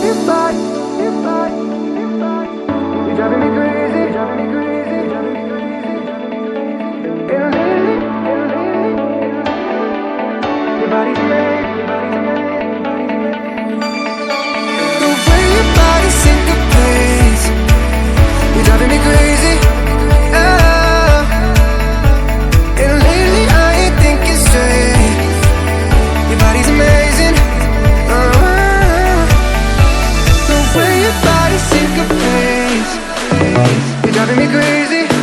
You're driving me crazy, your body's amazing. The way your body syncopates, you're driving me crazy. And lately I ain't thinking straight. Your body's amazing. The way your body syncopates, you're driving me crazy.